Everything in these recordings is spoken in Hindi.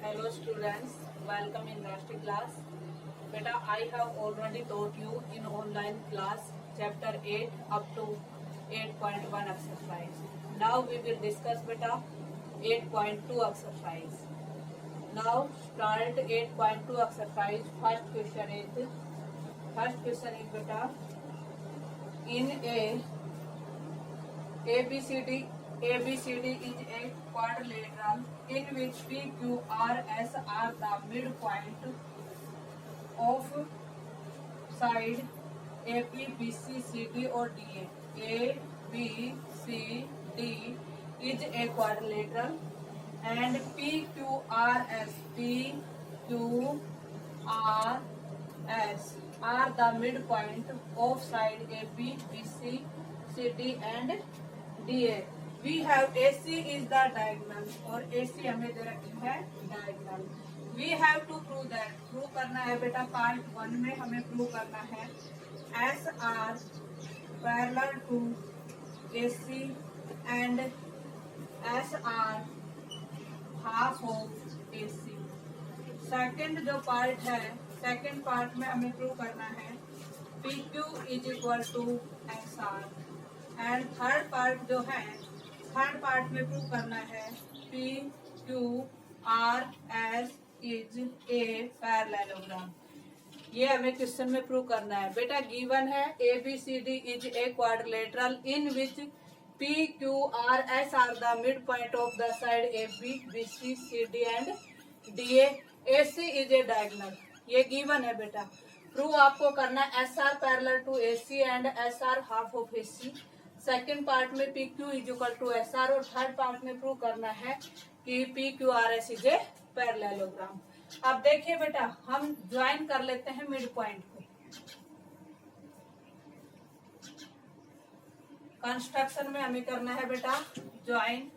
Hello students, welcome in last class. Beta, I have already taught you in online class chapter 8 up to 8.1 exercise. Now we will discuss beta 8.2 exercise. Now start 8.2 exercise. First question is beta, in ABCD is a quadrilateral in which PQRS are the midpoint of side AP, BC, CD or DA. ABCD is a quadrilateral and PQRS are the midpoint of side AB, BC, CD and DA. We have AC is the diagonal और AC हमें दे रखी है diagonal. We have to prove that. Prove करना है बेटा पार्ट 1 में हमें प्रूव करना है SR parallel to AC and SR half of AC. Second जो पार्ट है, सेकेंड पार्ट में हमें प्रूव करना है PQ is equal to SR and third part जो है, थर्ड पार्ट में प्रूव करना है PQRS इज ए पैरेललोग्राम. ये हमें क्वेश्चन में प्रूव करना है बेटा. गिवन है ABCD is a quadrilateral in which PQRS are the mid point of the side AB, BC, CD and DA. AC is a diagonal. ये गिवन है बेटा. प्रूव आपको करना है SR parallel to AC and SR half of AC. Second part में PQ is equal to SR और थर्ड पार्ट में प्रूव करना है कि PQRS इज ए पैरेललोग्राम. अब देखिए बेटा, हम ज्वाइन कर लेते हैं मिड पॉइंट को. कंस्ट्रक्शन में हमें करना है बेटा join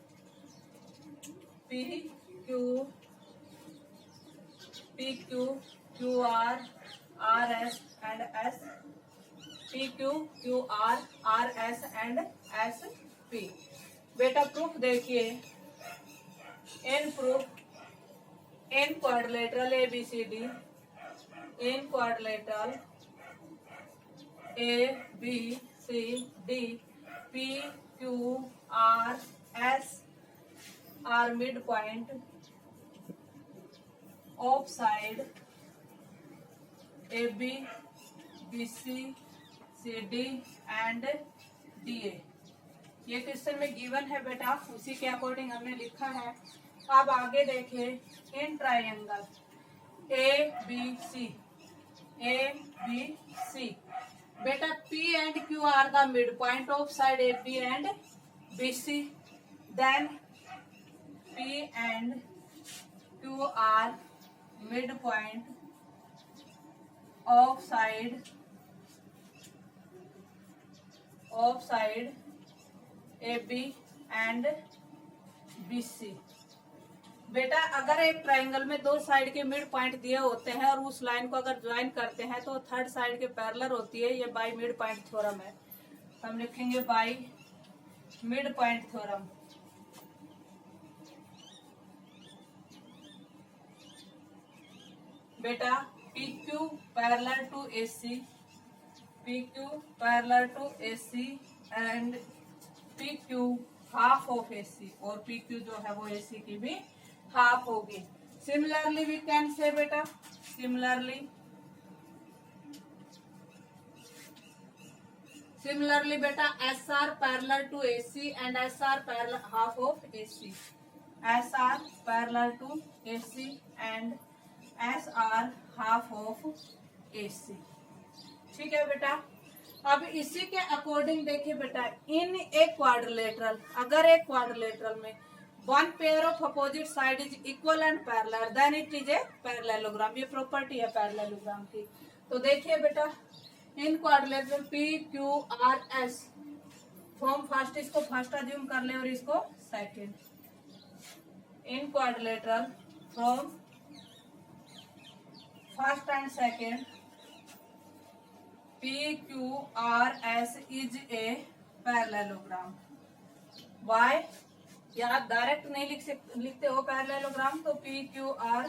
PQ, QR, RS and S. PQ, QR, RS and SP. बेटा प्रूफ देखिए. In proof in quadrilateral ABCD, in quadrilateral ABCD PQRS are mid point of side AB, BC, CD and DA. ये क्वेश्चन में गिवन है बेटा, उसी के अकॉर्डिंग हमने लिखा है. अब आगे देखिए इन ट्रायंगल ABC बेटा P and Q are the mid point of side AB and BC. Then P and Q are mid point of side AB and BC. बेटा अगर एक ट्रायंगल में दो साइड के मिड पॉइंट दिए होते हैं और उस लाइन को अगर ज्वाइन करते हैं तो थर्ड साइड के पैरेलल होती है. ये बाई मिड पॉइंट थ्योरम है. हम लिखेंगे बाई मिड पॉइंट थ्योरम. बेटा PQ parallel to AC, PQ parallel to AC and PQ half of AC और PQ जो है वो AC की भी हाफ होगी. सिमिलरली वी कैन से बेटा सिमिलरली बेटा SR parallel to AC and SR parallel half of AC. SR parallel to AC and SR half of AC. ठीक है बेटा. अब इसी के अकॉर्डिंग देखिए बेटा, इन एक क्वाड्रिलेटरल, अगर एक क्वाड्रिलेटरल में one pair of opposite side is equal and parallel then it is a parallelogram. ये प्रॉपर्टी है पैरेललोग्राम की. तो देखिए बेटा in quadrilateral PQRS form first, इसको फर्स्ट अज्यूम कर ले और इसको second. In quadrilateral from first and second PQRS is a parallelogram. Why? या आप डायरेक्ट नहीं लिखते हो पैरेललोग्राम, तो P Q R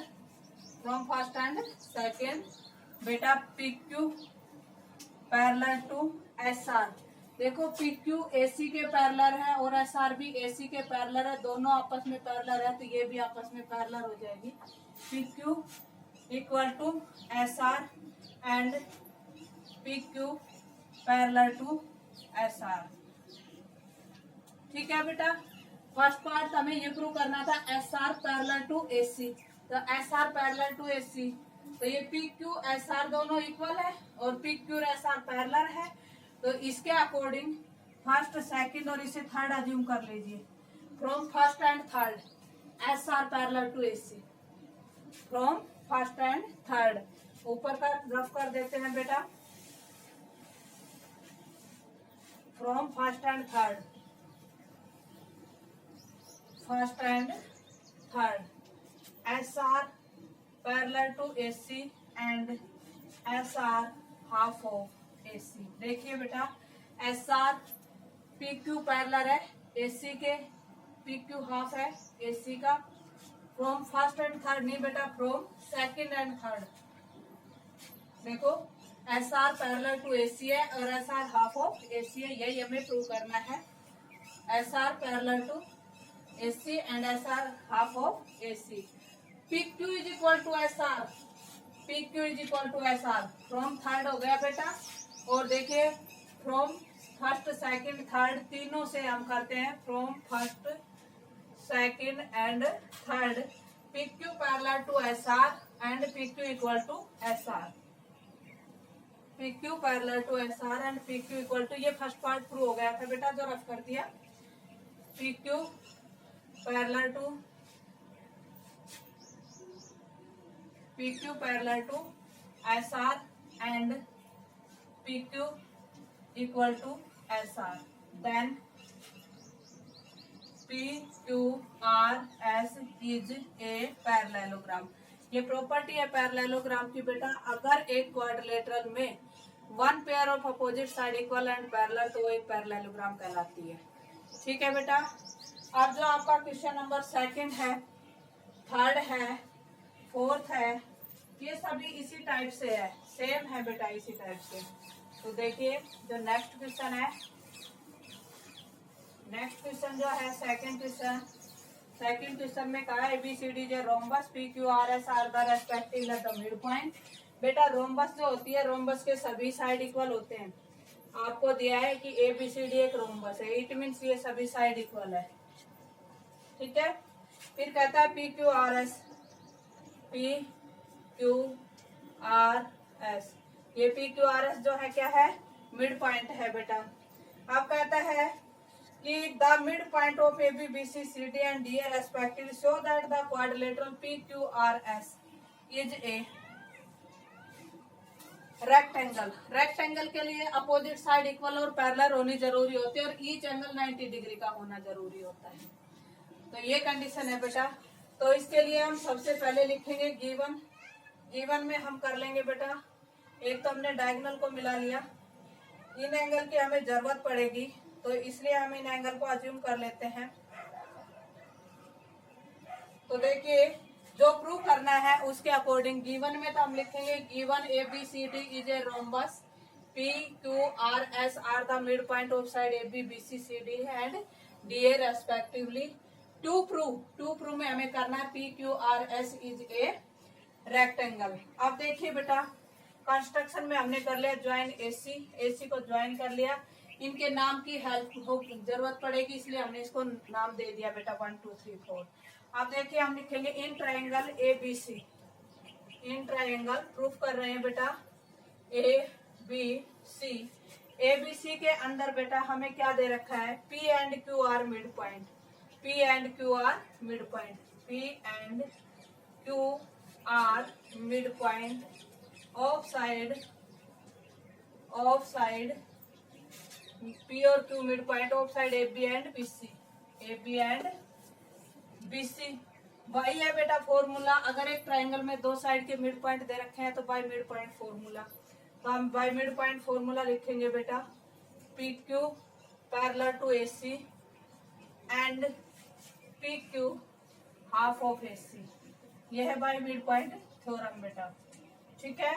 from first and second बेटा P Q parallel to S R. देखो पी क्यू ए सी के पैरेलल है और एस आर भी ए सी के पैरेलल है, दोनों आपस में पैरेलल है, तो ये भी आपस में पैरेलल हो जाएगी। P Q equal to S R and P Q parallel to S R. ठीक है बेटा, फर्स्ट पार्ट हमें ये प्रूव करना था S R parallel to A सी, तो S R parallel to A सी, तो ये पी क्यू एस आर दोनों इक्वल है और P Q S R parallel है, तो इसके अकॉर्डिंग फर्स्ट सेकंड और इसे थर्ड अज्यूम कर लीजिए। From first and third S R parallel to A C, from first and third ऊपर का रफ कर देते हैं बेटा। From first and third, first and third S R parallel to A C and S R half of A C. देखिए बेटा S R P Q parallel है ए सी के, पी क्यू हाफ है ए सी का। फ्रॉम फर्स्ट एंड थर्ड नहीं बेटा, फ्रॉम सेकंड एंड थर्ड। देखो S R parallel to A C है और S R half of A C है, यही हमें प्रूव करना है। S R parallel to A C and S R half of A C. P Q is equal to S R, P Q is equal to S R, from third हो गया बेटा। और देखिए फ्रॉम फर्स्ट सेकंड थर्ड तीनों से हम करते हैं, from first second and third P Q parallel to S R and P Q equal to S R, P Q parallel to S R and P Q equal to, ये फर्स्ट पार्ट प्रूव हो गया था बेटा जो रफ कर दिया। P Q parallel to S R and P Q equal to S R, then P Q R S is a parallelogram. ये प्रॉपर्टी है पैरेललोग्राम की बेटा, अगर एक क्वाड्रिलेटरल में one pair of opposite side equal and parallel तो वो एक पैरेललोग्राम कहलाती है। ठीक है बेटा, अब जो आपका क्वेश्चन नंबर सेकंड है, थर्ड है, फोर्थ है, ये सभी इसी टाइप से है, सेम है बेटा इसी टाइप से। तो देखिए जो नेक्स्ट क्वेश्चन है, नेक्स्ट क्वेश्चन जो है सेकंड क्वेश्चन में कहा ABCD जो rhombus PQRS are the respective at the mid point. बेटा रोम्बस जो होती है, रोम्बस के सभी साइड इक्वल होते हैं। आपको दिया है कि ABCD एक रोम्बस है, इट मीन्स ये सभी साइड इक्वल है। ठीक है, फिर कहता है PQRS, ये PQRS जो है क्या है, मिड पॉइंट है बेटा। अब कहता है कि the mid point of ABBC CD and DA respectively show that the quadrilateral PQRS is a rectangle. Rectangle के लिए अपोजिट साइड इक्वल और पैरेलल होनी जरूरी होती है और ईच एंगल 90 डिग्री का होना जरूरी होता है। तो ये कंडीशन है बेटा। तो इसके लिए हम सबसे पहले लिखेंगे गिवन में हम कर लेंगे बेटा, एक तो हमने डायगोनल को मिला लिया, इन एंगल की हमें जरूरत पड़ेगी तो इसलिए हम इन एंगल को अज्यूम कर लेते हैं। तो देखिए जो प्रूव करना है उसके अकॉर्डिंग गिवन में तो हम लिखेंगे given ABCD is a rhombus PQRS are the mid point of side ABBCD and DA respectively. To prove में हमें करना है PQRS इज ए रेक्टेंगल। अब देखिए बेटा कंस्ट्रक्शन में हमने कर लिया ज्वाइन AC को ज्वाइन कर लिया, इनके नाम की हेल्प जरूरत पड़ेगी इसलिए हमने इसको नाम दे दिया बेटा 1 2 3 4। अब देखिए हम लिखेंगे इन triangle ABC, in triangle proof कर रहे हैं बेटा ABC के अंदर बेटा हमें क्या दे रखा है, P and Q are mid point, P and Q are mid point, P and Q are mid point of side P और Q mid point of side AB and BC। वही है बेटा फॉर्मूला, अगर एक ट्रायंगल में दो साइड के मिड पॉइंट दे रखे हैं तो बाय मिड पॉइंट फॉर्मूला, तो हम बाय मिड पॉइंट फॉर्मूला लिखेंगे बेटा PQ parallel to AC and P Q half of A C. ये है बाय मिड पॉइंट थ्योरम बेटा। ठीक है,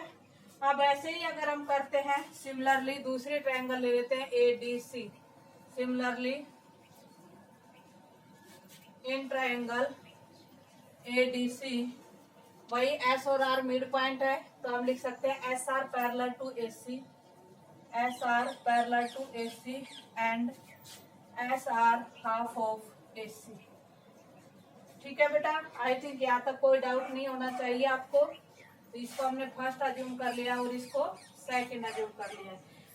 अब ऐसे ही अगर हम करते हैं सिमिलरली दूसरी ट्रायंगल ले लेते हैं A D C. Similarly in triangle A D C वही एस और आर मिड पॉइंट है, तो हम लिख सकते हैं S R parallel to A C, S R parallel to A C and S R half of A C. ठीक है बेटा, आई थिंक यहाँ तक कोई डाउट नहीं होना चाहिए आपको। तो इसको हमने फर्स्ट अज्यूम कर लिया और इसको सेकंड अज्यूम कर लिया।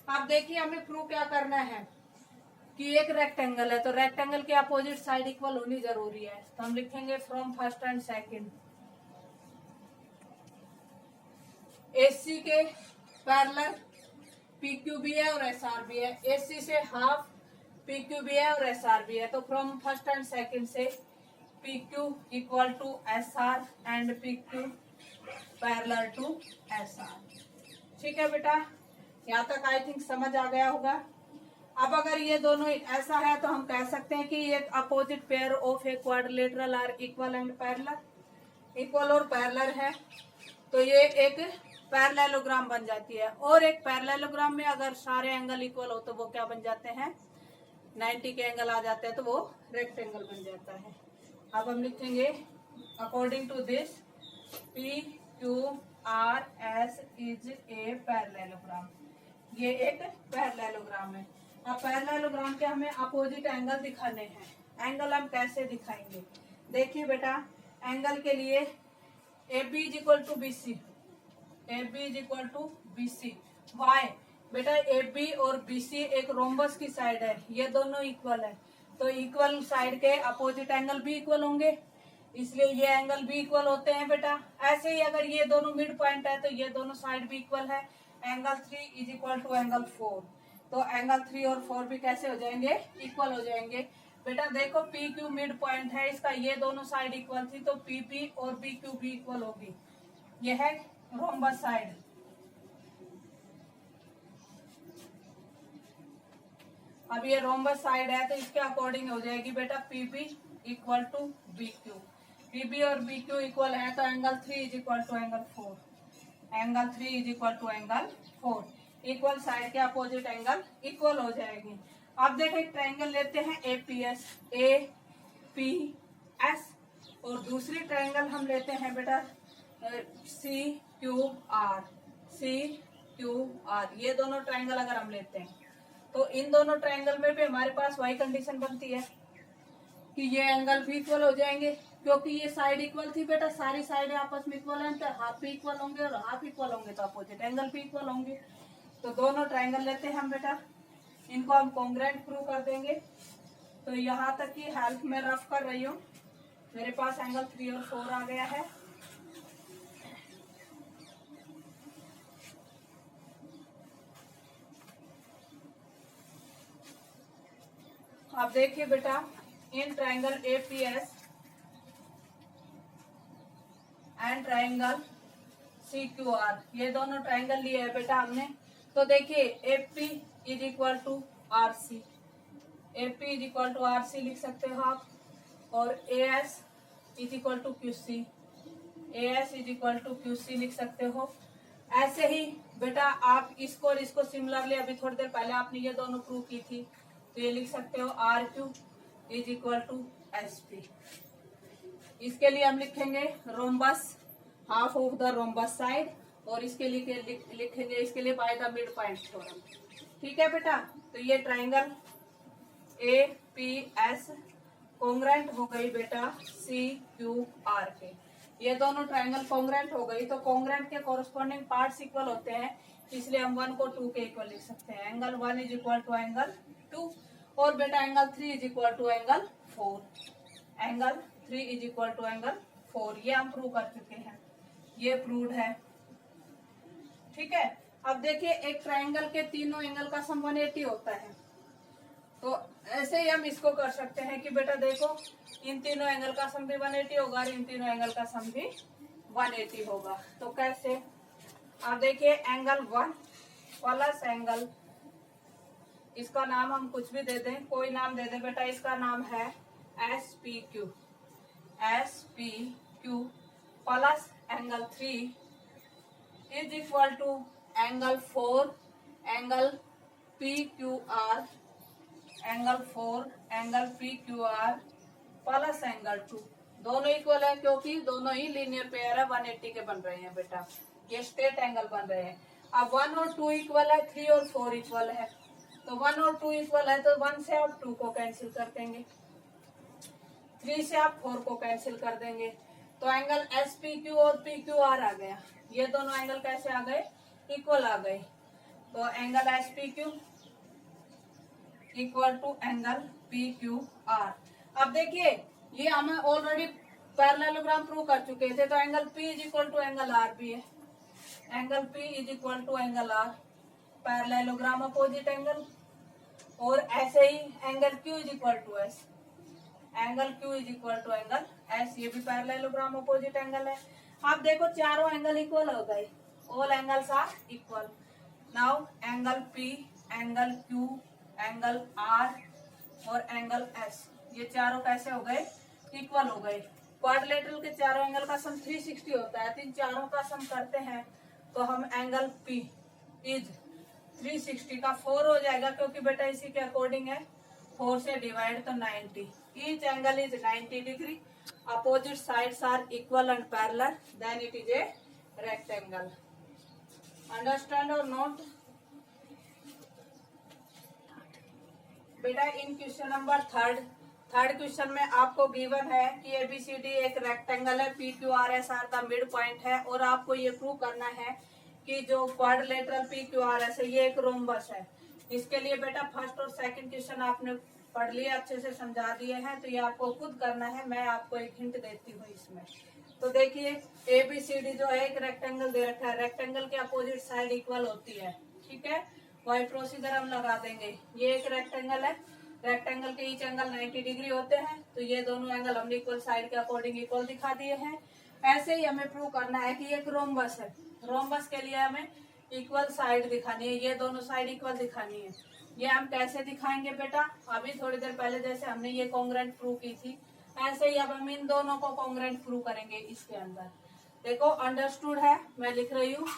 अब देखिए हमें प्रूव क्या करना है कि एक रेक्टेंगल है, तो रेक्टेंगल के अपोजिट साइड इक्वल होनी जरूरी है। तो हम लिखेंगे from first and second AC के पैरेलल पी क्यू भी है और एस आर भी है, एसी से हाफ पी क्यू भी है और एस आर भी है। तो फ्रॉम फर्स्ट एंड सेकंड से P Q equal to S R and P Q parallel to S R. ठीक है बेटा, यहाँ तक आई थिंक समझ आ गया होगा। अब अगर ये दोनों ऐसा है तो हम कह सकते हैं कि ये opposite pair of a quadrilateral are equal and parallel, equal और पैरेलल है, तो ये एक पैरेललोग्राम बन जाती है। और एक पैरेललोग्राम में अगर सारे एंगल इक्वल हो तो वो क्या बन जाते हैं, 90 के एंगल आ जाते हैं, तो वो रेक्टेंगल बन जाता है। अब हम लिखेंगे according to this P Q R S is a parallelogram. ये एक पैरेललोग्राम है। अब पैरेललोग्राम के हमें अपोजिट एंगल दिखाने हैं। एंगल हम कैसे दिखाएंगे, देखिए बेटा, एंगल के लिए A B is equal to B C, A B is equal to B C. Y बेटा, ए बी और बी सी एक रोम्बस की साइड है, ये दोनों इक्वल है, तो इक्वल साइड के अपोजिट एंगल भी इक्वल होंगे, इसलिए ये एंगल भी इक्वल होते हैं बेटा। ऐसे ही अगर ये दोनों मिड पॉइंट है तो ये दोनों साइड भी इक्वल है। Angle 3 is equal to angle 4, तो एंगल 3 और 4 भी कैसे हो जाएंगे, इक्वल हो जाएंगे। बेटा देखो पी क्यू मिड पॉइंट है इसका, ये दोनों साइड इक्वल थी, तो पी पी और बी क्यू भी इक्वल होगी। ये है रोम्बस साइड। अब ये रोम्बस साइड है तो इसके अकॉर्डिंग हो जाएगी बेटा P B equal to B Q. P B और बी क्यू इक्वल है तो angle 3 is equal to angle 4, angle 3 is equal to angle 4। Equal side के अपोजिट एंगल इक्वल हो जाएगी। अब देखो एक ट्रायंगल लेते हैं एपीएस, ए पी एस, और दूसरी ट्रायंगल हम लेते हैं बेटा C Q R, C Q R. ये दोनों ट्रायंगल अगर हम लेते हैं तो इन दोनों ट्रायंगल में भी हमारे पास वही कंडीशन बनती है कि ये एंगल भी इक्वल हो जाएंगे, क्योंकि ये साइड इक्वल थी बेटा, सारी साइडें आपस में इक्वल हैं, तो हाफ भी इक्वल होंगे और हाफ इक्वल होंगे तो अपोजिट एंगल भी इक्वल होंगे। तो दोनों ट्रायंगल लेते हैं हम बेटा, इनको हम कॉन्ग्रुएंट प्रूव कर देंगे। तो यहाँ तक की हेल्प में रफ कर रही हूँ, मेरे पास एंगल 3 और 4 आ गया है। अब देखिए बेटा, in triangle APS and triangle C Q R, ये दोनों ट्रायंगल लिए है बेटा हमने। तो देखिए AP is equal to R C, AP is equal to R C लिख सकते हो आप, और A S is equal to Q C, A S is equal to Q C लिख सकते हो। ऐसे ही बेटा आप इसको और इसको सिमिलरली अभी थोड़ी देर पहले आपने ये दोनों प्रूव की थी, तो ये लिख सकते हो R Q is equal to S P. इसके लिए हम लिखेंगे rhombus, half of the rhombus side, और इसके लिए लिखेंगे इसके लिए by the mid point theorem. ठीक है बेटा, तो ये triangle A P S congruent हो गई बेटा सी क्यू आर के। ये दोनों ट्रायंगल कॉन्ग्रुएंट हो गई, तो कॉन्ग्रुएंट के कोरस्पॉन्डिंग पार्ट्स इक्वल होते हैं, इसलिए हम 1 को 2 के इक्वल लिख सकते हैं। Angle 1 is equal to angle 2, और बेटा angle 3 is equal to angle 4, angle 3 is equal to angle 4। ये हम प्रूव कर चुके हैं, ये प्रूव्ड है। ठीक है, अब देखिए एक ट्रायंगल के तीनों एंगल का सम 180 होता है, तो ऐसे ही हम इसको कर सकते हैं कि बेटा देखो इन तीनों एंगल का सम भी 180 होगा और इन तीनों एंगल का सम भी 180 होगा। तो कैसे, आप देखिए एंगल 1 प्लस एंगल, इसका नाम हम कुछ भी दे दें, कोई नाम दे दें बेटा, इसका नाम है S P Q. S P Q plus angle 3 is equal to angle 4 angle P Q R angle 4 angle P Q R plus angle 2। दोनों इक्वल है क्योंकि दोनों ही लीनियर पेयर है, 180 के बन रहे हैं बेटा, ये स्ट्रेट एंगल बन रहे हैं। अब 1 और 2 इक्वल है, 3 और 4 इक्वल है, तो 1 और 2 इक्वल है तो 1 से आप 2 को कैंसिल कर देंगे, 3 से आप 4 को कैंसिल कर देंगे, तो एंगल एस पी क्यू और पी क्यू आर आ गया। ये दोनों एंगल कैसे आ गए, इक्वल आ गए। तो angle S P Q equal to angle P Q R. अब देखिए ये हमें ऑलरेडी पैरेललोग्राम प्रूव कर चुके थे, तो angle P is equal to angle R भी है, angle P is equal to angle R, parallelogram opposite angle. और ऐसे ही angle Q is equal to S, angle Q is equal to angle S, ये भी पैरेललोग्राम अपोजिट एंगल है। आप देखो चारों एंगल इक्वल हो गए, all angles are equal. Now angle P, angle Q, angle R और एंगल S, ये चारों कैसे हो गए, इक्वल हो गए। क्वाड्रिलेटरल के चारों एंगल का सम 360 होता है, तो इन चारों का सम करते हैं तो हम एंगल P इज 360 का 4 हो जाएगा, क्योंकि बेटा इसी के अकॉर्डिंग है, 4 से डिवाइड तो 90, each angle is 90 degree, opposite sides are equal and parallel, then it is a rectangle. Understand और नोट बेटा। In question number third question में आपको गिवन है कि एबीसीडी एक रेक्टेंगल है, P Q R S R का मिड पॉइंट है, और आपको ये प्रूव करना है कि जो quadrilateral P Q R S है ये एक रोम्बस है। इसके लिए बेटा फर्स्ट और सेकंड क्वेश्चन आपने पढ़ लिया, अच्छे से समझा दिए हैं, तो ये आपको खुद करना है, मैं आपको एक हिंट देती हूँ इसमें। तो देखिए एबीसीडी जो है एक रेक्टेंगल दे रखा है, रेक्टेंगल के अपोजिट साइड इक्वल होती है, ठीक है, वही प्रोसीजर हम लगा देंगे। ये एक रेक्टेंगल है, रेक्टेंगल के ईच एंगल 90 डिग्री होते हैं, तो ये दोनों एंगल हमने इक्वल साइड के अकॉर्डिंग इक्वल दिखा दिए हैं। ऐसे ही हमें प्रूव करना है कि एक रोम्बस है, रोम्बस के लिए हमें इक्वल साइड दिखानी है, ये दोनों साइड इक्वल दिखानी है। ये हम कैसे दिखाएंगे बेटा, अभी थोड़ी देर पहले जैसे हमने ये कॉन्ग्रुएंट प्रूव की थी, ऐसे ही अब हम इन दोनों को कॉन्ग्रुएंट प्रूव करेंगे इसके अंदर। देखो अंडरस्टूड है, मैं लिख रही हूँ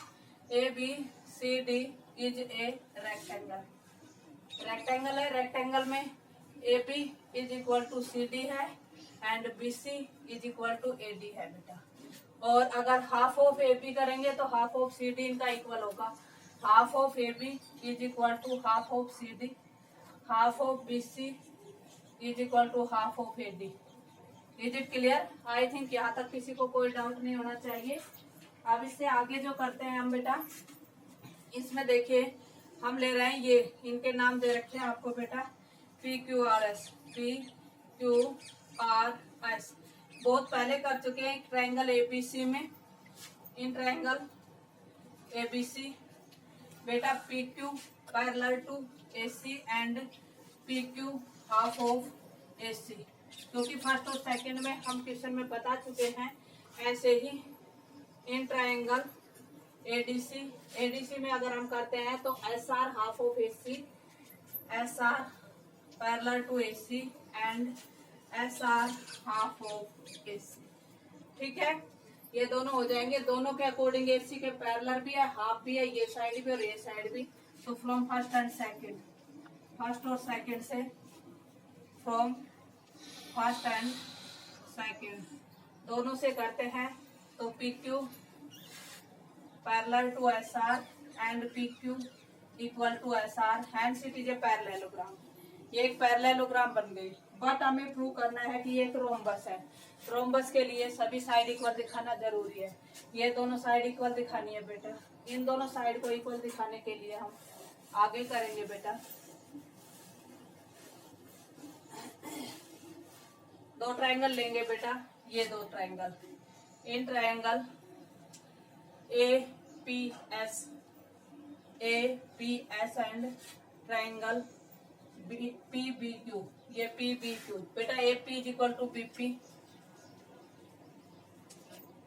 A B C D is a rectangle, rectangle है, रेक्टेंगल में A B is equal to C D है and B C is equal to A D है बेटा। और अगर हाफ ऑफ ए बी करेंगे तो हाफ ऑफ सी डी इनका इक्वल होगा, half of A B is equal to half of C D, half of B C is equal to half of A D. Is it clear? I think यहाँ तक किसी को कोई डाउट नहीं होना चाहिए। अब इससे आगे जो करते हैं हम बेटा, इसमें देखिए हम ले रहे हैं, ये इनके नाम दे रखे हैं आपको बेटा, P Q R S, P Q R S बहुत पहले कर चुके हैं ट्रायंगल एबीसी में। इन ट्रायंगल एबीसी बेटा P Q parallel to AC and P Q half of AC, क्योंकि फर्स्ट और सेकंड में हम क्वेश्चन में बता चुके हैं। ऐसे ही इन ट्रायंगल एडीसी, एडीसी में अगर हम करते हैं तो S R half of AC, S R parallel to AC and S R half of AC, ठीक है। ये दोनों हो जाएंगे, दोनों के अकॉर्डिंग एसी के पैरेलल भी है, हाफ भी है, ये साइड भी और ये साइड भी। तो from first and second, first और सेकंड से, फ्रॉम फर्स्ट एंड सेकंड दोनों से करते हैं तो P Q parallel to S R and P Q equal to S R, hence it is a parallelogram. ये एक पैरेललोग्राम बन गई, बट हमें प्रूव करना है कि ये एक रोम्बस है। रोम्बस के लिए सभी साइड इक्वल दिखाना जरूरी है, ये दोनों साइड इक्वल दिखानी है बेटा। इन दोनों साइड को इक्वल दिखाने के लिए हम आगे करेंगे बेटा, दो ट्रायंगल लेंगे बेटा, ये दो triangle, in triangle A P S and triangle P B Q, ये पी बी क्यू बेटा, A P is equal to B P,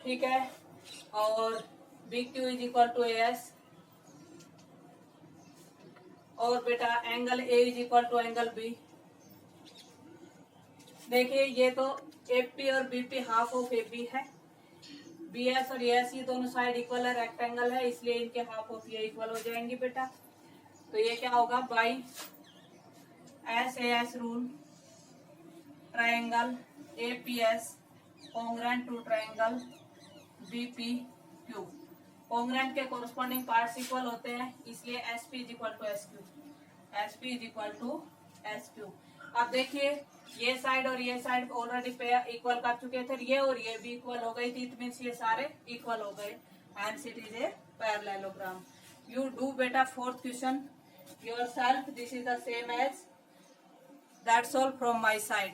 ठीक है, और B Q is equal to A S, और बेटा angle A is equal to angle B. देखिए ये तो एपी और बीपी हाफ ऑफ एबी है, बीएस और एस ये दोनों साइड इक्वल है, रेक्टेंगल है, इसलिए इनके हाफ ऑफ ये इक्वल हो जाएंगी बेटा। तो ये क्या होगा, by S rule triangle APS congruent to triangle BPQ. Congruent के कोरस्पॉन्डिंग पार्ट्स इक्वल होते हैं, इसलिए SP is equal to SQ, SP is equal to SQ. अब देखिए ये साइड और ये साइड ऑलरेडी इक्वल कर चुके थे, ये और ये भी इक्वल हो गई थी, इट मीन्स ये सारे इक्वल हो गए, and it is a parallelogram. You do बेटा fourth question yourself, this is the same as, that's all from my side.